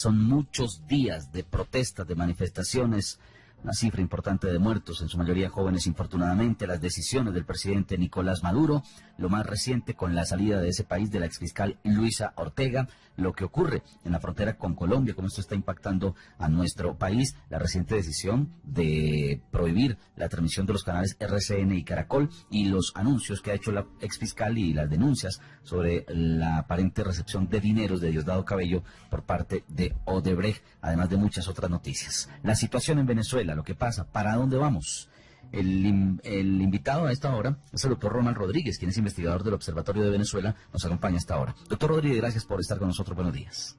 Son muchos días de protestas, de manifestaciones, una cifra importante de muertos, en su mayoría jóvenes infortunadamente, las decisiones del presidente Nicolás Maduro, lo más reciente con la salida de ese país de la exfiscal Luisa Ortega, lo que ocurre en la frontera con Colombia, cómo esto está impactando a nuestro país, la reciente decisión de prohibir la transmisión de los canales RCN y Caracol y los anuncios que ha hecho la exfiscal y las denuncias sobre la aparente recepción de dineros de Diosdado Cabello por parte de Odebrecht, además de muchas otras noticias. La situación en Venezuela, lo que pasa, ¿para dónde vamos? El invitado a esta hora es el doctor Ronald Rodríguez, quien es investigador del Observatorio de Venezuela, nos acompaña a esta hora. Doctor Rodríguez, gracias por estar con nosotros, buenos días.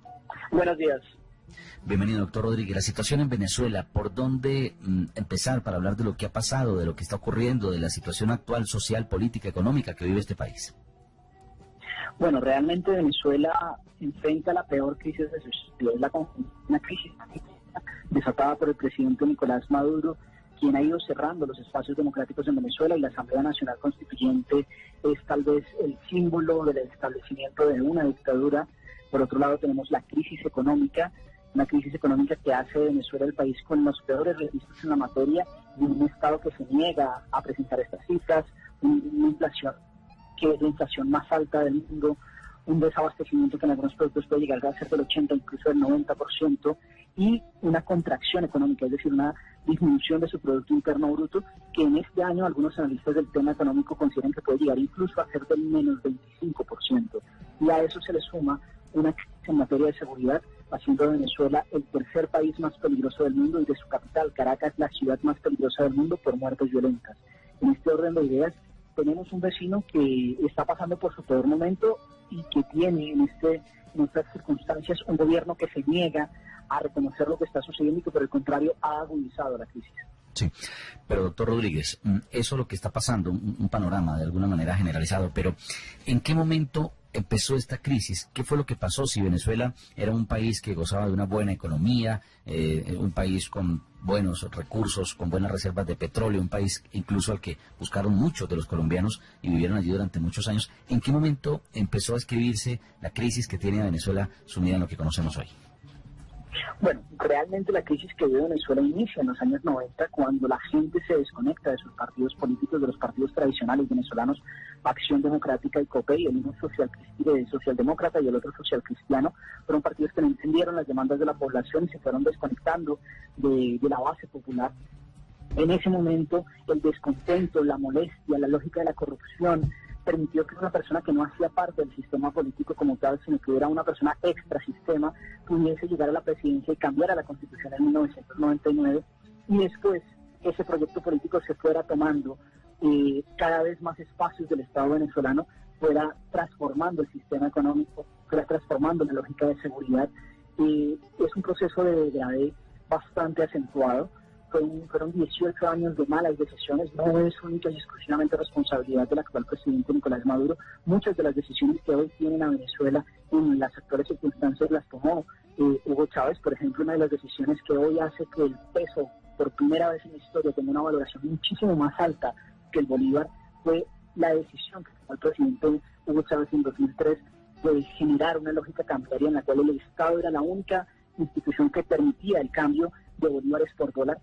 Buenos días. Bienvenido, doctor Rodríguez. La situación en Venezuela, ¿por dónde empezar para hablar de lo que ha pasado, de lo que está ocurriendo, de la situación actual, social, política, económica que vive este país? Bueno, realmente Venezuela enfrenta la peor crisis de su historia, una crisis desatada por el presidente Nicolás Maduro, quien ha ido cerrando los espacios democráticos en Venezuela, y la Asamblea Nacional Constituyente es tal vez el símbolo del establecimiento de una dictadura. Por otro lado tenemos la crisis económica, una crisis económica que hace de Venezuela el país con los peores registros en la materia, y un Estado que se niega a presentar estas cifras, una inflación que es la inflación más alta del mundo, un desabastecimiento que en algunos productos puede llegar a ser del 80%, incluso del 90%, y una contracción económica, es decir, una disminución de su Producto Interno Bruto, que en este año algunos analistas del tema económico consideran que puede llegar incluso a ser del menos 25%. Y a eso se le suma una crisis en materia de seguridad, haciendo de Venezuela el tercer país más peligroso del mundo, y de su capital, Caracas, la ciudad más peligrosa del mundo por muertes violentas. En este orden de ideas, tenemos un vecino que está pasando por su peor momento y que tiene en estas circunstancias un gobierno que se niega a reconocer lo que está sucediendo y que por el contrario ha agudizado la crisis. Sí, pero doctor Rodríguez, eso es lo que está pasando, un panorama de alguna manera generalizado, pero ¿en qué momento empezó esta crisis? ¿Qué fue lo que pasó? Si Venezuela era un país que gozaba de una buena economía, un país con buenos recursos, con buenas reservas de petróleo, un país incluso al que buscaron muchos de los colombianos y vivieron allí durante muchos años, ¿en qué momento empezó a escribirse la crisis que tiene a Venezuela sumida en lo que conocemos hoy? Bueno, realmente la crisis que vive Venezuela inicia en los años 90, cuando la gente se desconecta de sus partidos políticos, de los partidos tradicionales venezolanos, Acción Democrática y COPEI, el uno socialdemócrata y el otro socialcristiano. Fueron partidos que no entendieron las demandas de la población y se fueron desconectando de la base popular. En ese momento, el descontento, la molestia, la lógica de la corrupción permitió que una persona que no hacía parte del sistema político como tal, sino que era una persona extrasistema, pudiese llegar a la presidencia y cambiar a la Constitución en 1999, y después ese proyecto político se fuera tomando cada vez más espacios del Estado venezolano, fuera transformando el sistema económico, fuera transformando la lógica de seguridad. Es un proceso de degradé bastante acentuado. Fueron 18 años de malas decisiones, no es única y exclusivamente responsabilidad del actual presidente Nicolás Maduro. Muchas de las decisiones que hoy tienen a Venezuela en las actuales circunstancias las tomó Hugo Chávez. Por ejemplo, una de las decisiones que hoy hace que el peso, por primera vez en la historia, tenga una valoración muchísimo más alta que el bolívar, fue la decisión que tomó el presidente Hugo Chávez en 2003 de generar una lógica cambiaria en la cual el Estado era la única institución que permitía el cambio de bolívares por dólar.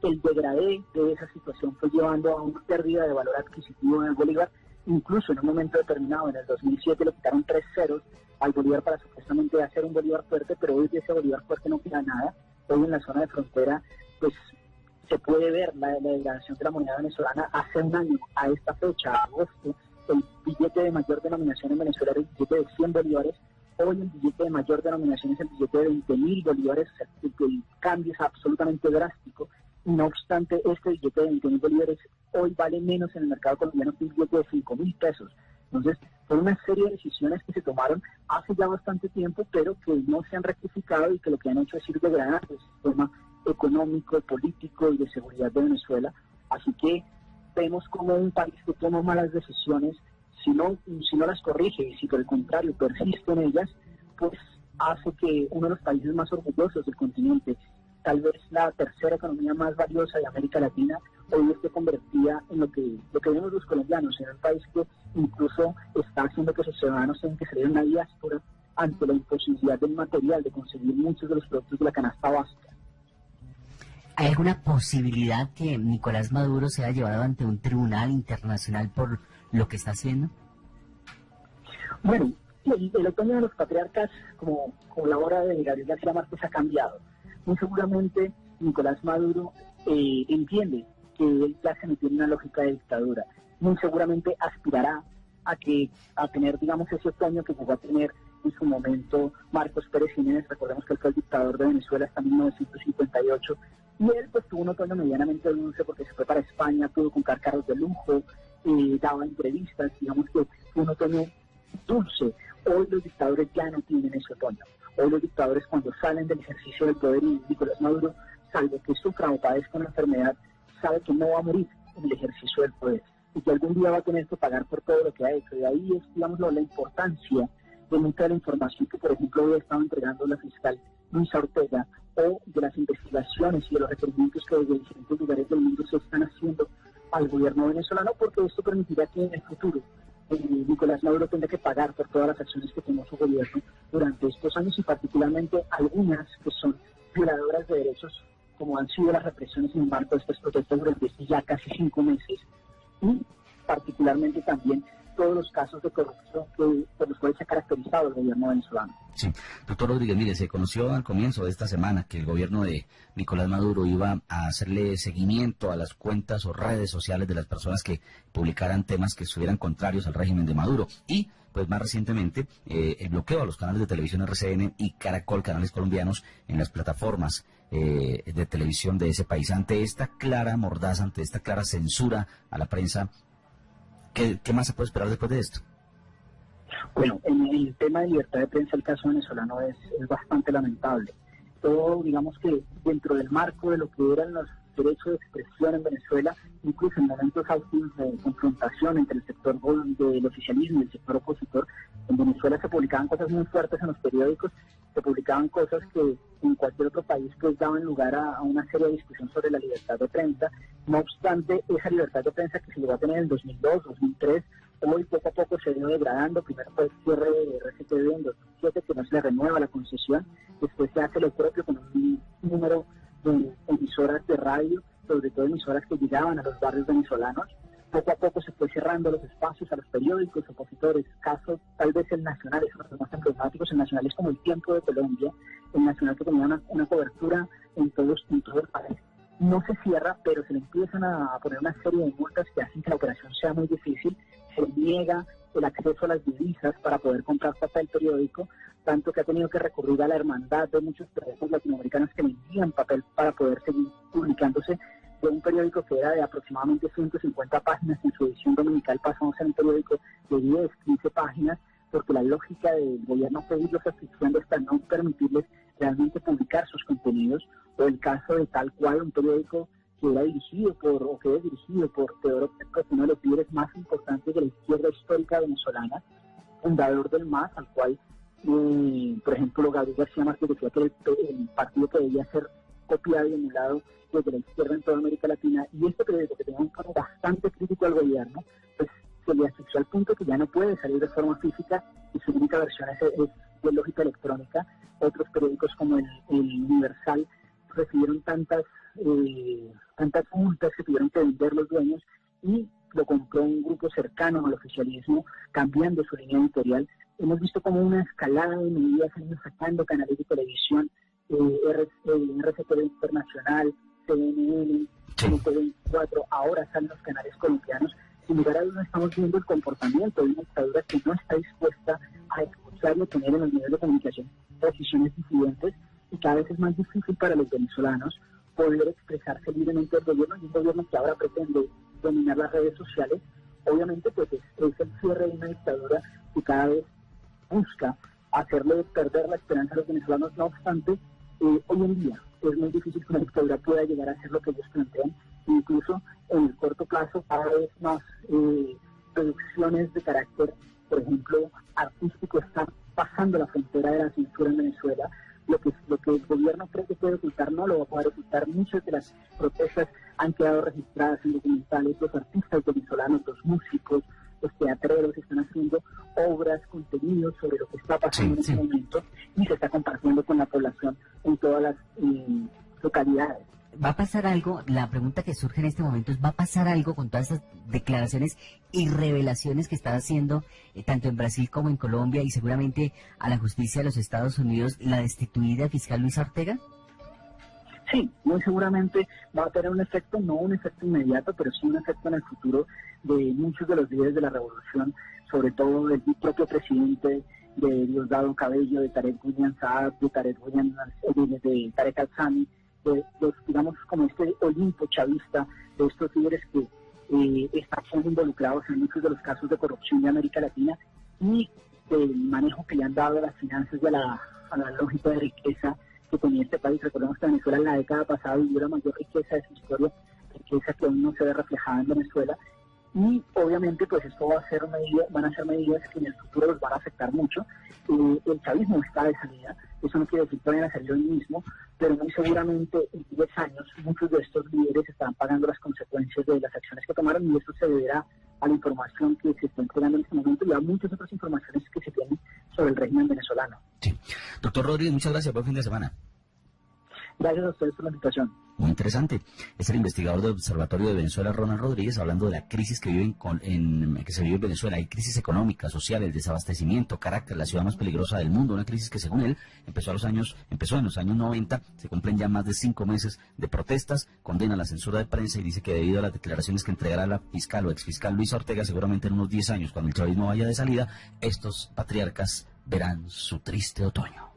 El degradé de esa situación fue llevando a una pérdida de valor adquisitivo en el bolívar. Incluso en un momento determinado, en el 2007, le quitaron 3 ceros al bolívar para supuestamente hacer un bolívar fuerte, pero hoy de ese bolívar fuerte no queda nada. Hoy en la zona de frontera, pues se puede ver la degradación de la moneda venezolana. Hace un año, a esta fecha, a agosto, el billete de mayor denominación en Venezuela era el billete de 100 bolívares. Hoy el billete de mayor denominación es el billete de 20.000 bolívares, o sea, el cambio es absolutamente drástico. No obstante, este billete de 20.000 bolívares hoy vale menos en el mercado colombiano que un billete de 5.000 pesos. Entonces, fue una serie de decisiones que se tomaron hace ya bastante tiempo, pero que no se han rectificado y que lo que han hecho es ir degradando el sistema económico, político y de seguridad de Venezuela. Así que vemos como un país que toma malas decisiones, si no las corrige y si por el contrario persiste en ellas, pues hace que uno de los países más orgullosos del continente, tal vez la tercera economía más valiosa de América Latina, hoy esté convertida en lo que vemos los colombianos, en un país que incluso está haciendo que sus ciudadanos tengan que salir en una diáspora ante la imposibilidad del material de conseguir muchos de los productos de la canasta básica. ¿Hay alguna posibilidad que Nicolás Maduro sea llevado ante un tribunal internacional por lo que está haciendo? Bueno, el otoño de los patriarcas, como la obra de Gabriel García Márquez, ha cambiado. Muy seguramente Nicolás Maduro entiende que él ya se metió en una lógica de dictadura. Muy seguramente aspirará a tener, digamos, ese otoño que llegó a tener en su momento Marcos Pérez Jiménez. Recordemos que él fue el dictador de Venezuela hasta 1958, y él pues tuvo un otoño medianamente dulce porque se fue para España, pudo comprar carros de lujo, daba entrevistas, digamos que fue un otoño dulce. Hoy los dictadores ya no tienen ese otoño. Hoy los dictadores, cuando salen del ejercicio del poder, y Nicolás Maduro, salvo que sufra o padezca una enfermedad, sabe que no va a morir en el ejercicio del poder y que algún día va a tener que pagar por todo lo que ha hecho. Y ahí es, digamos, la importancia de mucha de la información que, por ejemplo, hoy ha estado entregando la fiscal Luisa Ortega, o de las investigaciones y de los requerimientos que desde diferentes lugares del mundo se están haciendo al gobierno venezolano, porque esto permitirá que en el futuro Nicolás Maduro tendrá que pagar por todas las acciones que tomó su gobierno durante estos años, y particularmente algunas que son violadoras de derechos, como han sido las represiones en el marco de estas protestas durante ya casi 5 meses, y particularmente también todos los casos de corrupción por los cuales se ha caracterizado el gobierno venezolano. Sí, doctor Rodríguez, mire, se conoció al comienzo de esta semana que el gobierno de Nicolás Maduro iba a hacerle seguimiento a las cuentas o redes sociales de las personas que publicaran temas que estuvieran contrarios al régimen de Maduro, y pues más recientemente el bloqueo a los canales de televisión RCN y Caracol, canales colombianos, en las plataformas de televisión de ese país. Ante esta clara mordaza, ante esta clara censura a la prensa, ¿qué más se puede esperar después de esto? Bueno, en el tema de libertad de prensa, el caso venezolano es bastante lamentable. Todo, digamos que dentro del marco de lo que eran los derechos de expresión en Venezuela, incluso en momentos álgidos de confrontación entre el sector del oficialismo y el sector opositor, en Venezuela se publicaban cosas muy fuertes en los periódicos, se publicaban cosas que en cualquier otro país pues daban lugar a una seria discusión sobre la libertad de prensa. No obstante, esa libertad de prensa que se llegó a tener en 2002, 2003, hoy poco a poco se ha ido degradando. Primero fue el cierre de RCTV en 2007, que no se le renueva la concesión. Después se hace lo propio con un número de emisoras de radio, sobre todo emisoras que llegaban a los barrios venezolanos. Poco a poco se fue cerrando los espacios a los periódicos opositores. Caso tal vez el Nacional, es uno de los más emblemáticos. El Nacional es como el Tiempo de Colombia, el Nacional que tenía una cobertura en todo el país. No se cierra, pero se le empiezan a poner una serie de multas que hacen que la operación sea muy difícil. Se niega el acceso a las divisas para poder comprar papel periódico, tanto que ha tenido que recurrir a la hermandad de muchos periódicos latinoamericanos que le envían papel para poder seguir publicándose. De un periódico que era de aproximadamente 150 páginas, en su edición dominical pasamos a un periódico de 10, 15 páginas, porque la lógica del gobierno fue irlos asfixiando hasta no permitirles realmente publicar sus contenidos. O el caso de tal cual un periódico que era dirigido o que es dirigido por Teodoro Petro, uno de los líderes más importantes de la izquierda histórica venezolana, fundador del MAS, al cual, por ejemplo, Gabriel García Márquez decía que el partido que debía ser copiado y emulado desde la izquierda en toda América Latina. Y este periódico, que tenía un tono bastante crítico al gobierno, pues se le asfixió al punto que ya no puede salir de forma física y su única versión es de lógica electrónica. Otros periódicos como el Universal recibieron tantas multas que tuvieron que vender los dueños, y lo compró un grupo cercano al oficialismo, cambiando su línea editorial. Hemos visto como una escalada de medidas, han ido sacando canales de televisión, RCTV Internacional, CNN, TV24, ahora salen los canales colombianos. Sin lugar a dudas estamos viendo el comportamiento de una dictadura que no está dispuesta a escuchar y a tener en los medios de comunicación posiciones disidentes, y cada vez es más difícil para los venezolanos poder expresarse libremente al gobierno, y un gobierno que ahora pretende dominar las redes sociales. Obviamente pues es el cierre de una dictadura que cada vez busca hacerle perder la esperanza a los venezolanos. No obstante, hoy en día es muy difícil que una dictadura pueda llegar a hacer lo que ellos plantean. Incluso en el corto plazo, cada vez más producciones de carácter, por ejemplo, artístico, están pasando la frontera de la censura en Venezuela. Lo que el gobierno cree que puede ocultar no lo va a poder ocultar. Muchas de las protestas han quedado registradas en documentales. Los artistas venezolanos, los músicos, los teatreros están haciendo obras, contenidos sobre lo que está pasando en este momento y se está compartiendo con la población en todas las localidades. ¿Va a pasar algo? La pregunta que surge en este momento es, ¿va a pasar algo con todas esas declaraciones y revelaciones que está haciendo tanto en Brasil como en Colombia y seguramente a la justicia de los Estados Unidos la destituida fiscal Luisa Ortega? Sí, muy seguramente va a tener un efecto, no un efecto inmediato, pero sí un efecto en el futuro de muchos de los líderes de la revolución, sobre todo del propio presidente, de Diosdado Cabello, de Tarek William Saab, de Tarek Al-Thani, de los, digamos, como este Olimpo chavista, de estos líderes que están siendo involucrados en muchos de los casos de corrupción de América Latina y del manejo que le han dado a las finanzas de a la lógica de riqueza que tenía este país. Recordemos que Venezuela en la década pasada vivió la mayor riqueza de su historia, riqueza que aún no se ve reflejada en Venezuela. Y obviamente pues esto van a ser medidas que en el futuro los van a afectar mucho. El chavismo está de salida, eso no quiere decir que vayan a salir hoy mismo, pero muy seguramente en 10 años muchos de estos líderes estarán pagando las consecuencias de las acciones que tomaron, y esto se deberá a la información que se está entregando en este momento y a muchas otras informaciones que se tienen sobre el régimen venezolano. Sí. Doctor Rodríguez, muchas gracias. Buen fin de semana. Gracias a ustedes por la invitación. Muy interesante. Es el investigador del Observatorio de Venezuela, Ronald Rodríguez, hablando de la crisis que que se vive en Venezuela. Hay crisis económica, social, el desabastecimiento, carácter, la ciudad más peligrosa del mundo. Una crisis que, según él, empezó en los años 90. Se cumplen ya más de 5 meses de protestas. Condena la censura de prensa y dice que debido a las declaraciones que entregará la fiscal o exfiscal Luisa Ortega, seguramente en unos 10 años, cuando el chavismo vaya de salida, estos patriarcas verán su triste otoño.